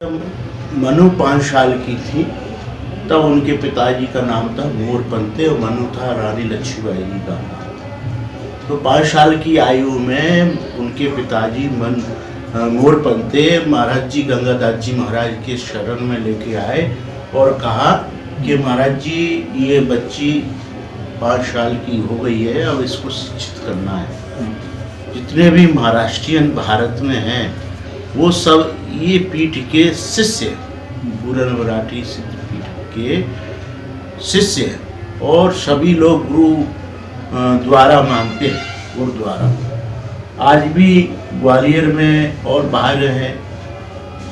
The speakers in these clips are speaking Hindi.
जब मनु 5 साल की थी तब उनके पिताजी का नाम था मोरपंते और मनु था रानी लक्ष्मीबाई जी का। तो 5 साल की आयु में उनके पिताजी मोरपंते महाराज जी गंगादास जी महाराज के शरण में लेके आए और कहा कि महाराज जी ये बच्ची 5 साल की हो गई है, अब इसको शिक्षित करना है। जितने भी महाराष्ट्रियन भारत में हैं वो सब ये पीठ के शिष्य, पूरन मराठी सिद्ध पीठ के शिष्य हैं और सभी लोग गुरु द्वारा मानते हैं, गुरुद्वारा। आज भी ग्वालियर में और बाहर हैं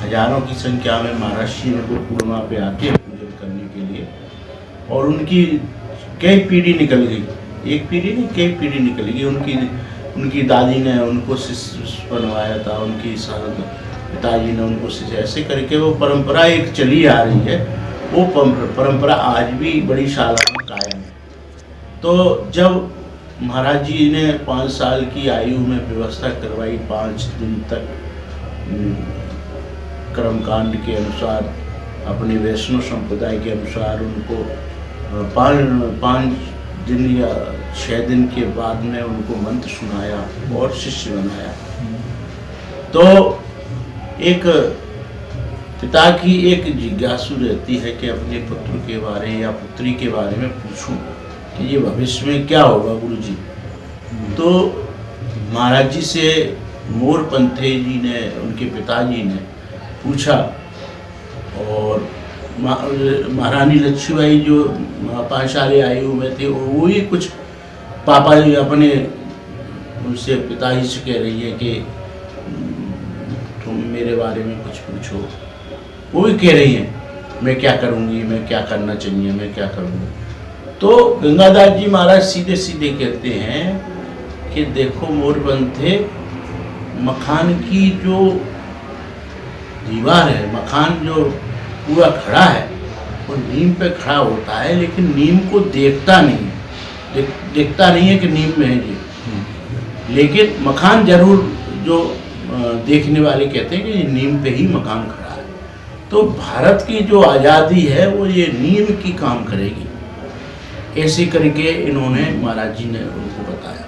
हजारों की संख्या में महाराष्ट्री लोग पूर्णिमा पे आते हैं पूजन करने के लिए। और उनकी कई पीढ़ी निकल गई, एक पीढ़ी नहीं कई पीढ़ी निकल गई। उनकी दादी ने उनको शिष्य बनवाया था, उनकी पिताजी ने उनको शिष्य, ऐसे करके वो परंपरा एक चली आ रही है। वो परंपरा आज भी बड़ी शाला में कायम है। तो जब महाराज जी ने 5 साल की आयु में व्यवस्था करवाई, 5 दिन तक कर्मकांड के अनुसार अपने वैष्णव संप्रदाय के अनुसार उनको 5 दिन या 6 दिन के बाद में उनको मंत्र सुनाया और शिष्य बनाया। तो एक पिता की एक जिज्ञासु रहती है कि अपने पुत्र के बारे या पुत्री के बारे में पूछूं कि ये भविष्य में क्या होगा गुरुजी। तो महाराज जी से मोरपंथे जी ने, उनके पिताजी ने पूछा और महारानी लक्ष्मीबाई जो 5 साल आयु में थे वो ही कुछ पापा जी अपने उनसे पिताजी से कह रही है कि तुम मेरे बारे में कुछ पूछो। वो भी कह रही हैं मैं क्या करूँगी, मैं क्या करना चाहिए, मैं क्या करूँगी। तो गंगादास जी महाराज सीधे सीधे कहते हैं कि देखो मोरपंथे, मखान की जो दीवार है, मखान जो पूरा खड़ा है वो नीम पे खड़ा होता है, लेकिन नीम को देखता नहीं है, देखता नहीं है कि नीम में है ये, लेकिन मखान जरूर जो देखने वाले कहते हैं कि नीम पे ही मकान खड़ा है। तो भारत की जो आज़ादी है वो ये नीम की काम करेगी, ऐसे करके इन्होंने महाराज जी ने उनको बताया,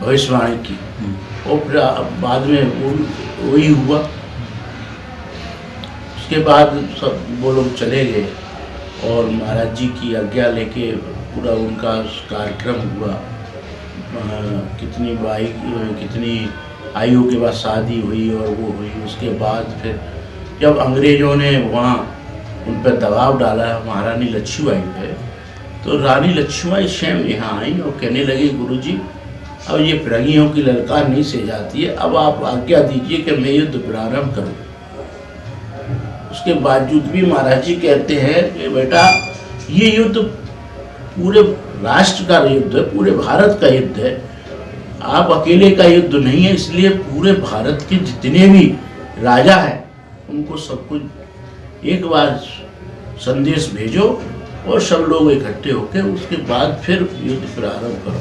भविष्यवाणी की। और फिर बाद में वही हुआ। उसके बाद सब वो लोग चले गए और महाराज जी की आज्ञा लेके पूरा उनका कार्यक्रम हुआ। कितनी आयु के बाद शादी हुई और वो हुई। उसके बाद फिर जब अंग्रेज़ों ने वहाँ उन पर दबाव डाला महारानी लक्ष्मीबाई पे, तो रानी लक्ष्मीबाई स्वयं यहाँ आई और कहने लगी गुरुजी अब ये फिरंगियों की ललकार नहीं सह जाती है, अब आप आज्ञा दीजिए कि मैं युद्ध प्रारंभ करूँ। उसके बावजूद भी महाराज जी कहते हैं कि बेटा ये युद्ध पूरे राष्ट्र का युद्ध है, पूरे भारत का युद्ध है, आप अकेले का युद्ध नहीं है। इसलिए पूरे भारत के जितने भी राजा हैं उनको सब कुछ एक बार संदेश भेजो और सब लोग इकट्ठे होकर उसके बाद फिर युद्ध प्रारंभ करो।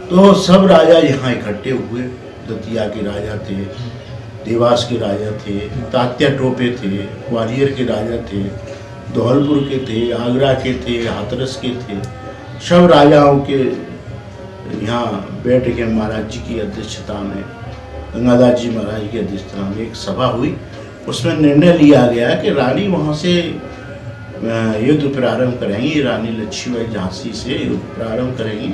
तो सब राजा यहाँ इकट्ठे हुए। दतिया के राजा थे, देवास के राजा थे, तात्या टोपे थे, ग्वालियर के राजा थे, धौलपुर के थे, आगरा के थे, हाथरस के थे। सब राजाओं के यहाँ बैठ के महाराज जी की अध्यक्षता में, गंगादास जी महाराज की अध्यक्षता में एक सभा हुई। उसमें निर्णय लिया गया कि रानी वहाँ से युद्ध प्रारंभ करेंगी, रानी लक्ष्मीबाई झांसी से युद्ध प्रारंभ करेंगी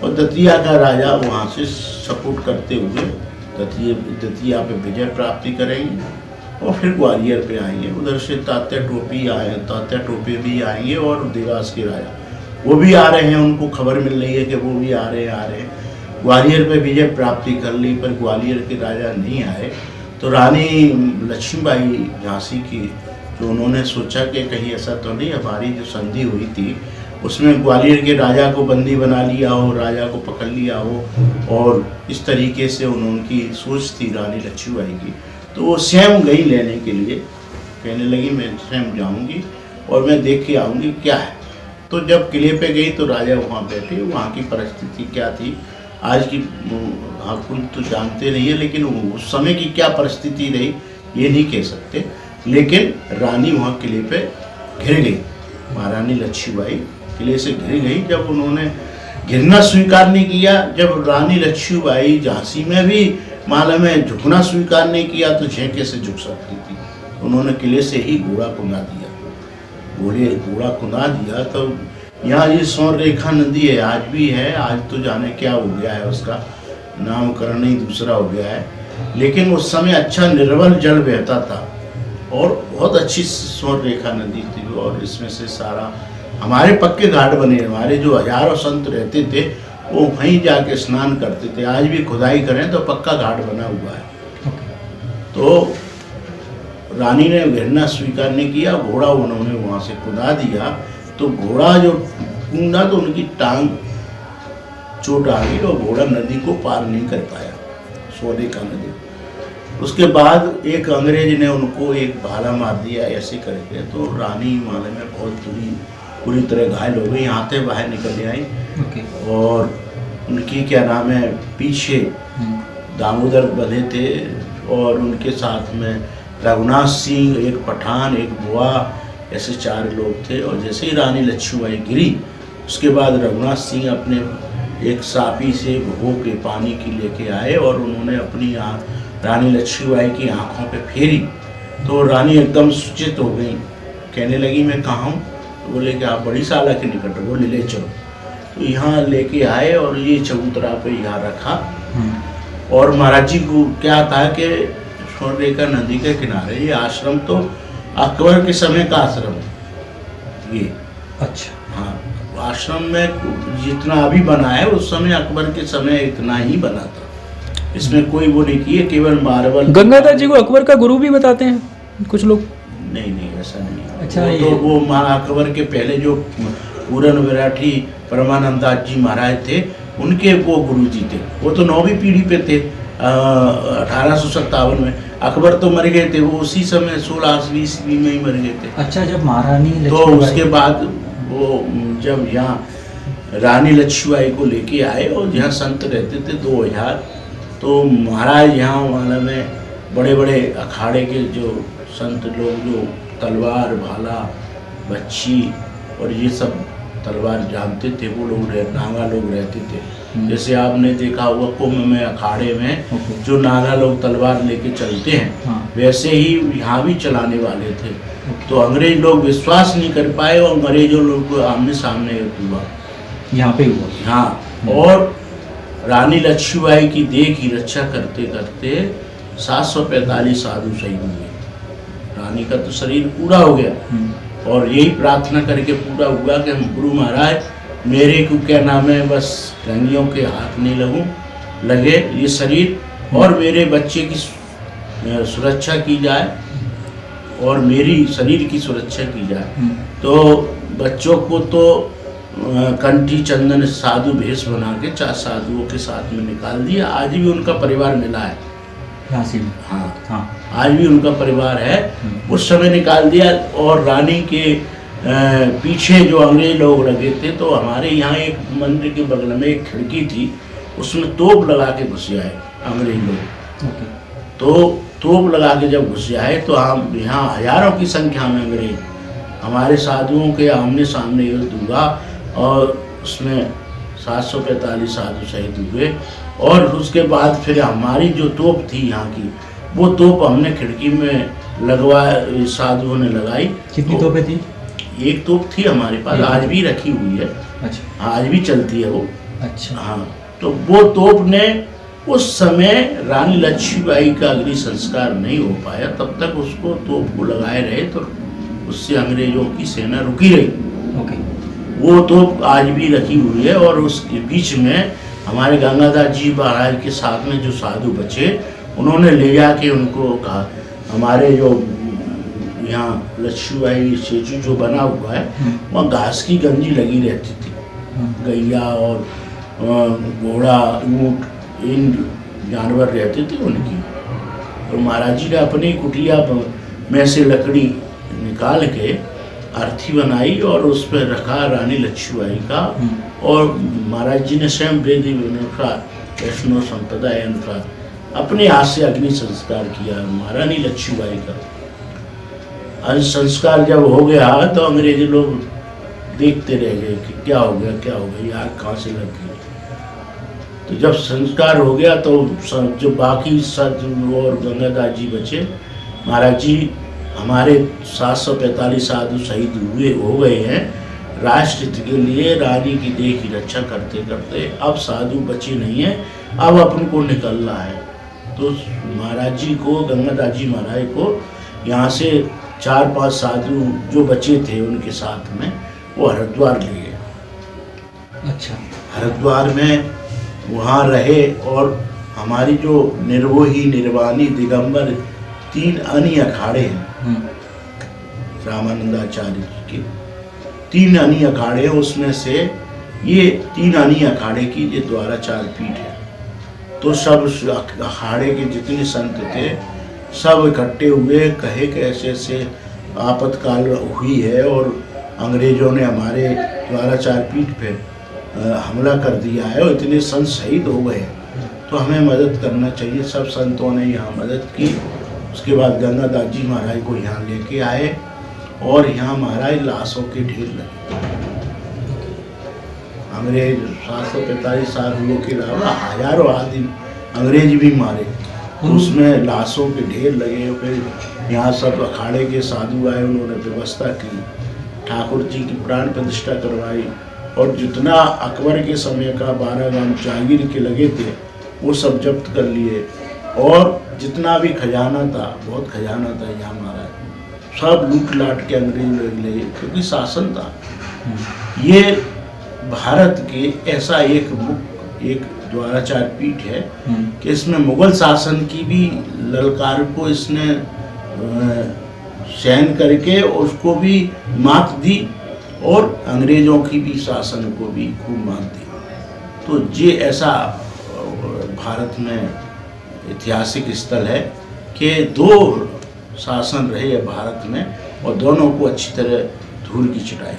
और दतिया का राजा वहाँ से सपोर्ट करते हुए दतिया पे विजय प्राप्ति करेंगे और फिर ग्वालियर पे आएंगे। उधर से तात्या टोपे भी आएंगे और देवास के राजा वो भी आ रहे हैं, उनको खबर मिल रही है कि वो भी आ रहे हैं। ग्वालियर पे विजय प्राप्ति कर ली, पर ग्वालियर के राजा नहीं आए। तो रानी लक्ष्मीबाई झांसी की जो उन्होंने सोचा कि कहीं ऐसा तो नहीं हमारी जो संधि हुई थी उसमें ग्वालियर के राजा को बंदी बना लिया हो, राजा को पकड़ लिया हो, और इस तरीके से उनकी सोच थी रानी लक्ष्मीबाई की। तो वो स्वयं गई लेने के लिए, कहने लगी मैं स्वयं जाऊंगी और मैं देख के आऊँगी क्या है। तो जब किले पे गई तो राजा वहाँ बैठे, वहाँ की परिस्थिति क्या थी आज की आपको तो जानते नहीं है, लेकिन उस समय की क्या परिस्थिति रही ये नहीं कह सकते, लेकिन रानी वहाँ किले पे घिर गई। महारानी लक्ष्मीबाई किले से घिर गई। जब उन्होंने गिरना स्वीकार नहीं किया, जब रानी लक्ष्मीबाई झांसी में भी मालूम है झुकना स्वीकार नहीं किया, तो झें कैसे झुक सकती थी। उन्होंने किले से ही घोड़ा कुंदा दिया, घोड़ा कुंदा दिया। तो यहाँ ये स्वर्ण रेखा नदी है, आज भी है। आज तो जाने क्या हो गया है, उसका नामकरण ही दूसरा हो गया है, लेकिन उस समय अच्छा निर्मल जल बहता था और बहुत अच्छी स्वर्ण रेखा नदी थी। और इसमें से सारा हमारे पक्के घाट बने, हमारे जो हजारों संत रहते थे वो वहीं जाके स्नान करते थे। आज भी खुदाई करें तो पक्का घाट बना हुआ है। तो रानी ने घिरना स्वीकार नहीं किया, घोड़ा उन्होंने वहाँ से कुदा दिया। तो घोड़ा जो कूदा तो उनकी टांग चोट आ गई और घोड़ा नदी को पार नहीं कर पाया, स्वर्ण रेखा नदी। उसके बाद एक अंग्रेज ने उनको एक भाला मार दिया ऐसे करके। तो रानी माले में बहुत पूरी तरह घायल हो गई, आते बाहर निकल आई। और उनकी क्या नाम है, पीछे दामोदर बंधे थे और उनके साथ में रघुनाथ सिंह, एक पठान, एक बुआ, ऐसे 4 लोग थे। और जैसे ही रानी लक्ष्मीबाई गिरी, उसके बाद रघुनाथ सिंह अपने एक सापी से भगो के पानी की लेके आए और उन्होंने अपनी रानी लक्ष्मीबाई की आंखों पे फेरी। तो रानी एकदम सूचित हो गई, कहने लगी मैं कहाँ हूँ। तो बोले कि आप बड़ी साला के निकट हो, बोले ले चलो। तो यहाँ लेके आए और ये चबूतरा पे यहाँ रखा। और महाराज जी को क्या था कि स्वर्ण रेखा नदी के किनारे ये आश्रम तो अकबर के समय का आश्रम है ये। अच्छा। हाँ, आश्रम में जितना अभी बना है उस समय अकबर के समय इतना ही बना था, इसमें कोई वो नहीं किए, केवल मार्बल। गंगाधर जी को अकबर का गुरु भी बताते हैं कुछ लोग। नहीं ऐसा नहीं। अच्छा, तो वो अकबर के पहले जो पूरन विराठी परमानंदास जी महाराज थे, उनके वो गुरु जी थे। वो तो 9वीं पीढ़ी पे थे, 1857 में। अकबर तो मर गए थे, वो उसी समय 16वीं ईस्वी में ही मर गए थे। अच्छा, जब महारानी तो उसके बाद वो जब यहाँ रानी लक्ष्मीबाई को लेके आए और जहाँ संत रहते थे 2000, तो महाराज यहाँ वाला में बड़े बड़े अखाड़े के जो संत लोग जो तलवार, भाला, बच्ची और ये सब तलवार जानते थे, वो लोग नागा लोग रहते थे। जैसे आपने देखा हुआ कुंभ में अखाड़े में जो नागा लोग तलवार लेके चलते हैं, वैसे ही यहाँ भी चलाने वाले थे। तो अंग्रेज लोग विश्वास नहीं कर पाए और अंग्रेजों लोग को आमने सामने हुआ, यहाँ पे हुआ। हाँ, और रानी लक्ष्मीबाई की देह की रक्षा करते करते 745 साधु शहीद हुए। रानी का तो शरीर पूरा हो गया और यही प्रार्थना करके पूरा हुआ कि हम गुरु महाराज मेरे को क्या नाम है, बस रंगियों के हाथ नहीं लगे ये शरीर, और मेरे बच्चे की सुरक्षा की जाए और मेरी शरीर की सुरक्षा की जाए। तो बच्चों को तो कंठी चंदन साधु भेष बना के 4 साधुओं के साथ में निकाल दिया। आज भी उनका परिवार मिला है झांसी में। हाँ, आज भी उनका परिवार है। उस समय निकाल दिया। और रानी के पीछे जो अंग्रेज लोग लगे थे, तो हमारे यहाँ एक मंदिर के बगल में एक खिड़की थी, उसमें तोप लगा के घुस आए अंग्रेज लोग। तो तोप लगा के जब घुस आए तो हम यहाँ हजारों की संख्या में अंग्रेज हमारे साधुओं के आमने सामने युद्ध हुआ और उसमें 745 साधु शहीद हुए। और उसके बाद फिर हमारी जो तोप थी यहाँ की, वो तोप हमने खिड़की में लगवा, साधुओं ने लगाई। कितनी तोपें थी? एक तोप थी हमारे पास, आज भी रखी हुई है। अच्छा, आज भी चलती है वो। अच्छा, हाँ। तो वो तोप ने उस समय रानी लक्ष्मीबाई का अग्नि संस्कार नहीं हो पाया, तब तक उसको तोप को लगाए रहे, तो उससे अंग्रेजों की सेना रुकी रही। वो तोप आज भी रखी हुई है। और उसके बीच में हमारे गंगाधर जी महाराज के साथ में जो साधु बचे, उन्होंने ले जाके उनको कहा, हमारे जो यहाँ लक्ष्मीबाई स्टेचू जो बना हुआ है, वहाँ घास की गंजी लगी रहती थी। गैया और घोड़ा, ऊँट, इन जानवर रहते थे उनकी। और महाराज जी ने अपनी कुटिया में से लकड़ी निकाल के अर्थी बनाई और उस पर रखा रानी लक्ष्मीबाई का। और महाराज जी ने स्वयं वेद अनुसार, वैष्णव संप्रदाय अनुसार अपने हाथ से अग्नि संस्कार किया महारानी लक्ष्मीबाई का। अग्नि संस्कार जब हो गया तो अंग्रेजी लोग देखते रह गए कि क्या हो गया, क्या हो गया, आग कहाँ से लग गई। तो जब संस्कार हो गया तो जो बाकी साधु और गंगादास जी बचे, महाराज जी हमारे 745 साधु शहीद हो गए हैं राष्ट्र हित के लिए, रानी की देह की रक्षा करते करते। अब साधु बचे नहीं है, अब अपन को निकलना है। तो महाराज जी को, गंगादास जी महाराज को यहाँ से 4-5 साधु जो बचे थे उनके साथ में वो हरिद्वार ले गए। अच्छा। हरिद्वार में वहाँ रहे और हमारी जो निर्वोही निर्वाणी दिगंबर 3 अनी अखाड़े हैं रामानंदाचार्य जी के, 3 अनी अखाड़े हैं, उसमें से ये 3 अनी अखाड़े की ये द्वाराचार पीठ है। तो सब अखाड़े के जितने संत थे सब इकट्ठे हुए, कहे कि ऐसे ऐसे आपातकाल हुई है और अंग्रेजों ने हमारे द्वाराचार पीठ पे हमला कर दिया है और इतने संत शहीद हो गए, तो हमें मदद करना चाहिए। सब संतों ने यहाँ मदद की। उसके बाद गंगादास जी महाराज को यहाँ लेके आए और यहाँ महाराज लाशों के ढेर लगे। अंग्रेज 745 साधुओं के अलावा हजारों आदमी अंग्रेज भी मारे, तो उसमें लाशों के ढेर लगे। फिर यहाँ सब अखाड़े के साधु आए, उन्होंने व्यवस्था की, ठाकुर जी की प्राण प्रतिष्ठा करवाई और जितना अकबर के समय का 12 ग्राम जागीर के लगे थे वो सब जब्त कर लिए और जितना भी खजाना था, बहुत खजाना था यहाँ महाराज, सब लूट लाट के अंग्रेज ले गए, क्योंकि शासन था। ये भारत के ऐसा एक द्वाराचार पीठ है कि इसमें मुगल शासन की भी ललकार को इसने सहन करके उसको भी मात दी और अंग्रेजों की भी शासन को भी खूब मात दी। तो ये ऐसा भारत में ऐतिहासिक स्थल है कि 2 शासन रहे भारत में और दोनों को अच्छी तरह धूल की चटाई।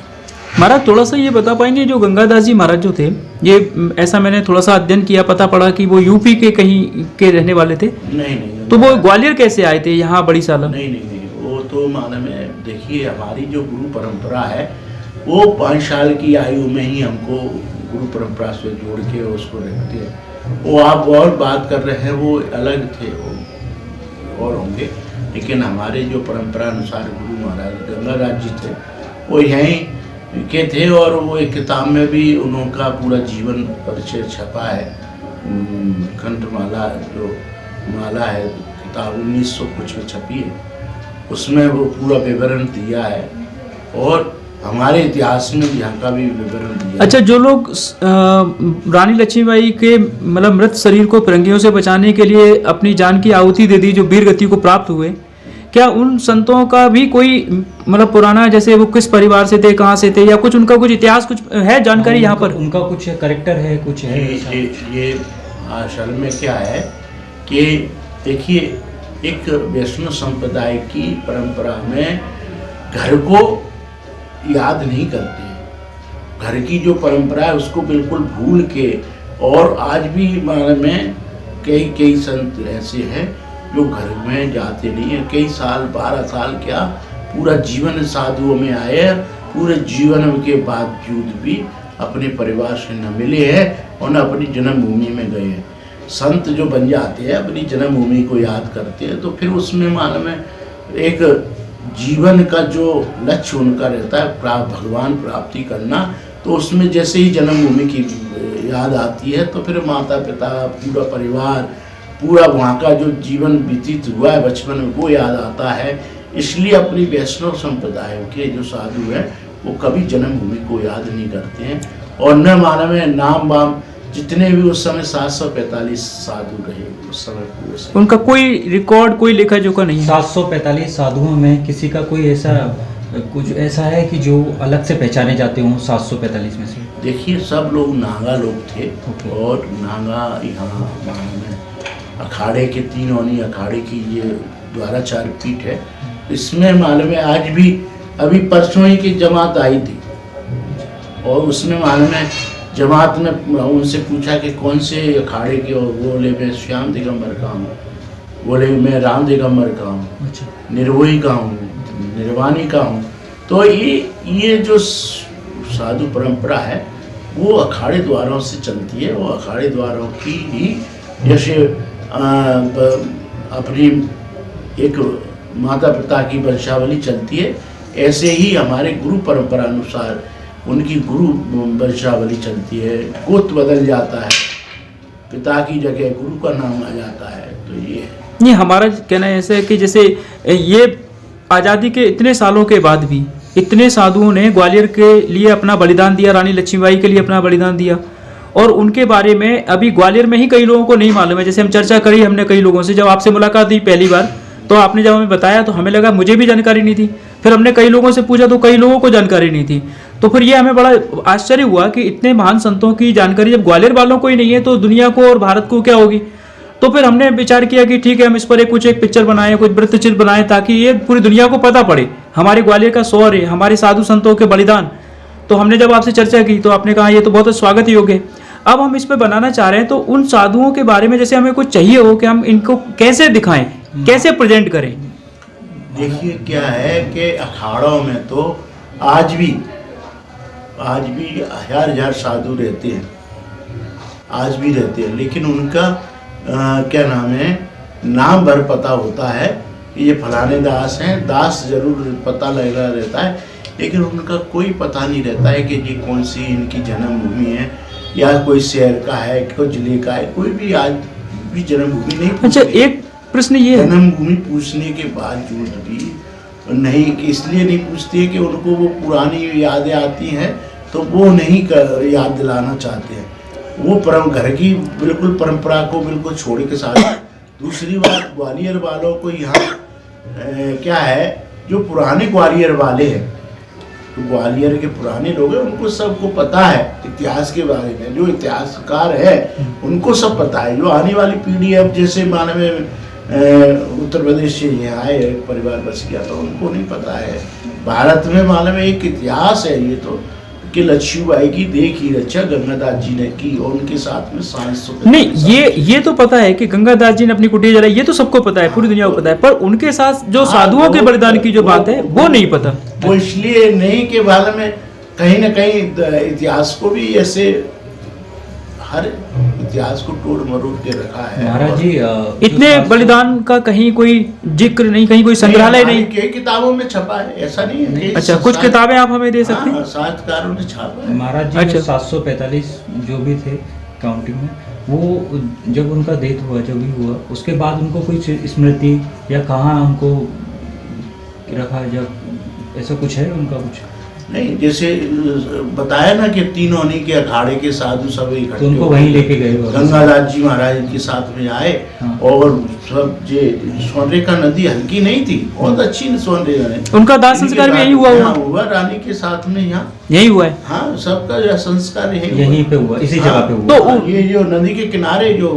महाराज थोड़ा सा ये बता पाएंगे, जो गंगादास जी महाराज जो थे, ये ऐसा मैंने थोड़ा सा अध्ययन किया, पता पड़ा कि वो यूपी के कहीं के रहने वाले थे। नहीं। तो वो ग्वालियर कैसे आए थे यहाँ बड़ी साला? नहीं, वो तो मालूम है। देखिए हमारी जो गुरु परंपरा है वो 5 साल की आयु में ही हमको गुरु परंपरा से जोड़ के उसको रखते हैं। वो आप और बात कर रहे हैं वो अलग थे, वो और होंगे, लेकिन हमारे जो परंपरा अनुसार गुरु महाराज गंगादास जी थे वो यहीं के थे और वो एक किताब में भी उनका पूरा जीवन परिचय छपा है। कंठमाला जो माला है किताब 1900 कुछ में छपी है, उसमें वो पूरा विवरण दिया है और हमारे इतिहास में यहाँ का भी विवरण दिया। अच्छा, जो लोग रानी लक्ष्मीबाई के मतलब मृत शरीर को फिरंगियों से बचाने के लिए अपनी जान की आहुति दे दी, जो वीर गति को प्राप्त हुए, क्या उन संतों का भी कोई मतलब पुराना, जैसे वो किस परिवार से थे, कहाँ से थे, या कुछ उनका कुछ इतिहास कुछ है जानकारी यहाँ पर? उनका कुछ कैरेक्टर है, कुछ है? ये असल में क्या है कि देखिए एक वैष्णव संप्रदाय की परंपरा में घर को याद नहीं करते, घर की जो परंपरा है उसको बिल्कुल भूल के, और आज भी में कई संत ऐसे हैं जो घर में जाते नहीं है, कई साल 12 साल क्या पूरा जीवन साधुओं में आए, पूरे जीवन के बावजूद भी अपने परिवार से न मिले हैं और न अपनी जन्मभूमि में गए हैं। संत जो बन जाते हैं अपनी जन्मभूमि को याद करते हैं, तो फिर उसमें मालूम है एक जीवन का जो लक्ष्य उनका रहता है भगवान प्राप्ति करना, तो उसमें जैसे ही जन्मभूमि की याद आती है तो फिर माता पिता पूरा परिवार पूरा वहाँ का जो जीवन व्यतीत हुआ है बचपन में वो याद आता है। इसलिए अपनी वैष्णव संप्रदायों के जो साधु हैं वो कभी जन्मभूमि को याद नहीं करते हैं, और न मालूम है नाम वाम जितने भी उस समय 745 साधु रहे उस समय पूरे समय उनका कोई रिकॉर्ड, कोई लेखा जोखा नहीं है। 745 साधुओं में किसी का कोई ऐसा कुछ ऐसा है कि जो अलग से पहचाने जाते हों 745 में से? देखिए सब लोग नागा लोग थे और नागा यहाँ में अखाड़े के 3 ओनी अखाड़े की ये द्वाराचार पीठ है। इसमें मालूम है आज भी अभी परसों ही की जमात आई थी और उसमें मालूम है जमात में उनसे पूछा कि कौन से अखाड़े के हो, बोले मैं श्याम दिगंबर का हूँ, बोले मैं राम दिगंबर का हूँ, अच्छा। निर्वोही का हूँ, निर्वाणी का हूँ। तो ये जो साधु परंपरा है वो अखाड़े द्वारों से चलती है। वो अखाड़े द्वारों की ही जैसे अपनी एक माता पिता की वंशावली चलती है, ऐसे ही हमारे गुरु परंपरा अनुसार उनकी गुरु वंशावली चलती है। गोत्र बदल जाता है, पिता की जगह गुरु का नाम आ जाता है। तो ये है। नहीं, हमारा कहना ऐसा है कि जैसे ये आज़ादी के इतने सालों के बाद भी इतने साधुओं ने ग्वालियर के लिए अपना बलिदान दिया, रानी लक्ष्मीबाई के लिए अपना बलिदान दिया, और उनके बारे में अभी ग्वालियर में ही कई लोगों को नहीं मालूम है। जैसे हम चर्चा करी हमने कई लोगों से, जब आपसे मुलाकात हुई पहली बार तो आपने जब हमें बताया तो हमें लगा मुझे भी जानकारी नहीं थी। फिर हमने कई लोगों से पूछा तो कई लोगों को जानकारी नहीं थी। तो फिर ये हमें बड़ा आश्चर्य हुआ कि इतने महान संतों की जानकारी जब ग्वालियर वालों को ही नहीं है तो दुनिया को और भारत को क्या होगी। तो फिर हमने विचार किया कि ठीक है, हम इस पर एक पिक्चर बनाएं, कुछ वृत्तचित्र बनाएं, ताकि ये पूरी दुनिया को पता पड़े हमारे ग्वालियर का शौर्य, हमारे साधु संतों के बलिदान। तो हमने जब आपसे चर्चा की तो आपने कहा ये तो बहुत स्वागत योग्य है। अब हम इस पर बनाना चाह रहे हैं, तो उन साधुओं के बारे में जैसे हमें कुछ चाहिए हो कि हम इनको कैसे दिखाएं, कैसे प्रेजेंट करें। देखिए क्या है कि अखाड़ों में तो आज भी हजार साधु रहते हैं, आज भी रहते हैं, लेकिन उनका क्या नाम है, नाम भर पता होता है कि ये फलाने दास हैं। दास जरूर पता लगा रहता है, लेकिन उनका कोई पता नहीं रहता है कि ये कौन सी इनकी जन्मभूमि है, या कोई शहर का है, कोई जिले का है, कोई भी आज भी जन्मभूमि नहीं। अच्छा, एक प्रश्न ये है, जन्मभूमि पूछने के बावजूद भी नहीं, कि इसलिए नहीं पूछते कि उनको वो पुरानी यादें आती हैं तो वो नहीं याद दिलाना चाहते हैं। वो घर की बिल्कुल परंपरा को बिल्कुल छोड़ के साथ। दूसरी बात, ग्वालियर वालों को यहाँ क्या है, जो पुराने ग्वालियर वाले हैं, तो ग्वालियर के पुराने लोग हैं, उनको सबको पता है इतिहास के बारे में। जो इतिहासकार है उनको सब पता है। जो आने वाली पीढ़ी अब जैसे माने में उत्तर प्रदेश से यहाँ आए परिवार बस गया, तो उनको नहीं पता है। भारत में मालूम है एक इतिहास है ये तो, कि लक्ष्मीबाई की देखी रक्षा गंगादास जी ने की, और उनके साथ में सांस्कृतिक नहीं, ये तो पता है कि गंगादास जी ने अपनी कुटिया जलाई, ये तो सबको पता है, पूरी दुनिया को पता है। पर उनके साथ जो साधुओं के बलिदान की जो बात है वो नहीं पता। वो इसलिए नहीं के बारे में कहीं ना कहीं इतिहास को भी ऐसे हर इतिहास को तोड़ मरोड़ के रखा है। महाराज जी इतने बलिदान का कहीं कोई जिक्र नहीं, कहीं कोई संग्रहालय नहीं। के किताबों में छपा है, ऐसा नहीं है। अच्छा, कुछ किताबें आप हमें दे सकते हैं? साहित्यकारों ने छापा है। महाराज जी अच्छा। 745 जो भी थे काउंटिंग में, वो जब उनका डेथ हुआ, जो भी हुआ, उसके बाद उनको कोई स्मृति या कहाँ उनको रखा, जब ऐसा कुछ है उनका कुछ? नहीं, जैसे बताया ना कि तीनों नहीं के अखाड़े के साधु सब इकट्ठे तो उनको वहीं लेके गए गंगादास जी महाराज के साथ में आए। हाँ। और सब जे सोनरेखा नदी हल्की नहीं थी, बहुत अच्छी सोनरेखा है। उनका दाह संस्कार भी यही हुआ रानी के साथ में यहाँ यही हुआ है। हाँ, सबका जो संस्कार यहीं पे हुआ, इसी जगह पे हुआ। तो ये जो नदी के किनारे जो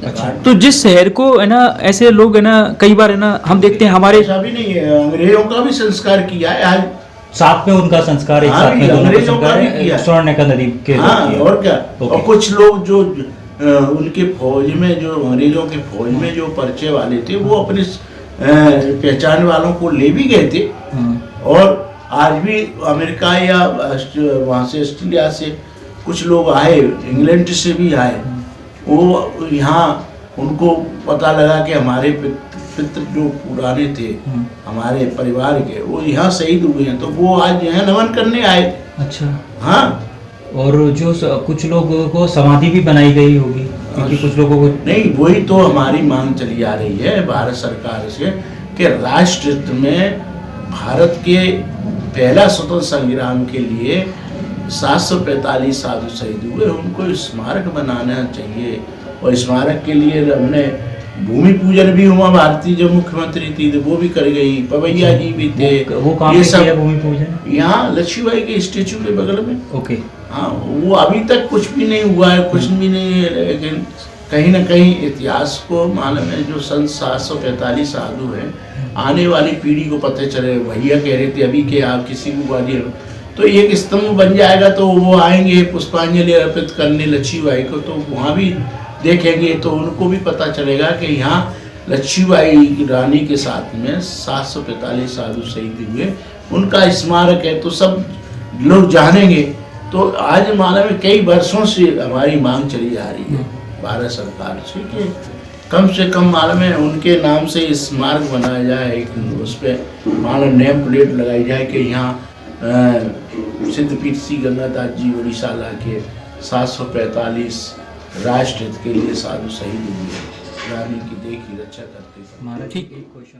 अच्छा। तो जिस शहर को है ना, ऐसे लोग है ना, कई बार है ना हम देखते हैं हमारे, ऐसा भी नहीं है, अंग्रेजों का भी संस्कार किया है। आज साथ में उनका संस्कार, एक साथ में दोनों का अंग्रेजों का संस्कार भी है, किया। स्वर्णरेखा नदी के हाँ, और क्या। ओके। और कुछ लोग जो उनके फौज में, जो अंग्रेजों के फौज में जो परिचय वाले थे, वो अपने पहचान वालों को ले भी गए थे। और आज भी अमेरिका या वहाँ से ऑस्ट्रेलिया से कुछ लोग आए, इंग्लैंड से भी आए, वो यहाँ उनको पता लगा कि हमारे पितृ जो पुराने थे हमारे परिवार के, वो यहाँ शहीद हुए हैं, तो वो आज यहाँ नमन करने आए। अच्छा। हाँ, और जो कुछ लोगों को समाधि भी बनाई गई होगी, क्योंकि कुछ लोगों को नहीं, वही तो हमारी मांग चली आ रही है भारत सरकार से कि राष्ट्र हित में भारत के पहला स्वतंत्र संग्राम के लिए 745 साधु शहीद हुए, उनको स्मारक बनाना चाहिए। और स्मारक के लिए हमने भूमि पूजन भी हुआ, भारतीय जो मुख्यमंत्री थी वो भी कर गई, पवैया जी भी थे। वो काम ये किया भूमि पूजन यहाँ लक्ष्मीबाई के स्टेचू के बगल में। ओके। हाँ, वो अभी तक कुछ भी नहीं हुआ है, कुछ भी नहीं है, लेकिन कहीं ना कहीं इतिहास को मालूम है। जो सन 745 साधु हैं, आने वाली पीढ़ी को पता चले। भैया कह रहे थे अभी के आप किसी को ग्वालियर, तो एक स्तंभ बन जाएगा, तो वो आएंगे पुष्पांजलि अर्पित करने लक्ष्मीबाई को, तो वहाँ भी देखेंगे तो उनको भी पता चलेगा कि यहाँ लक्ष्मीबाई रानी के साथ में 745 साधु शहीद हुए, उनका स्मारक है, तो सब लोग जानेंगे। तो आज मालूम है कई वर्षों से हमारी मांग चली आ रही है भारत सरकार से कम मालूम है उनके नाम से स्मारक बनाया जाए, एक उस पर मालूम नेम प्लेट लगाई जाए कि यहाँ सिद्धपीठ श्री गंगादास जी उड़ीसा ला के 745 राष्ट्र हित के लिए साधु शहीद हुए, रानी की देखी रक्षा करते। हमारा ठीक एक क्वेश्चन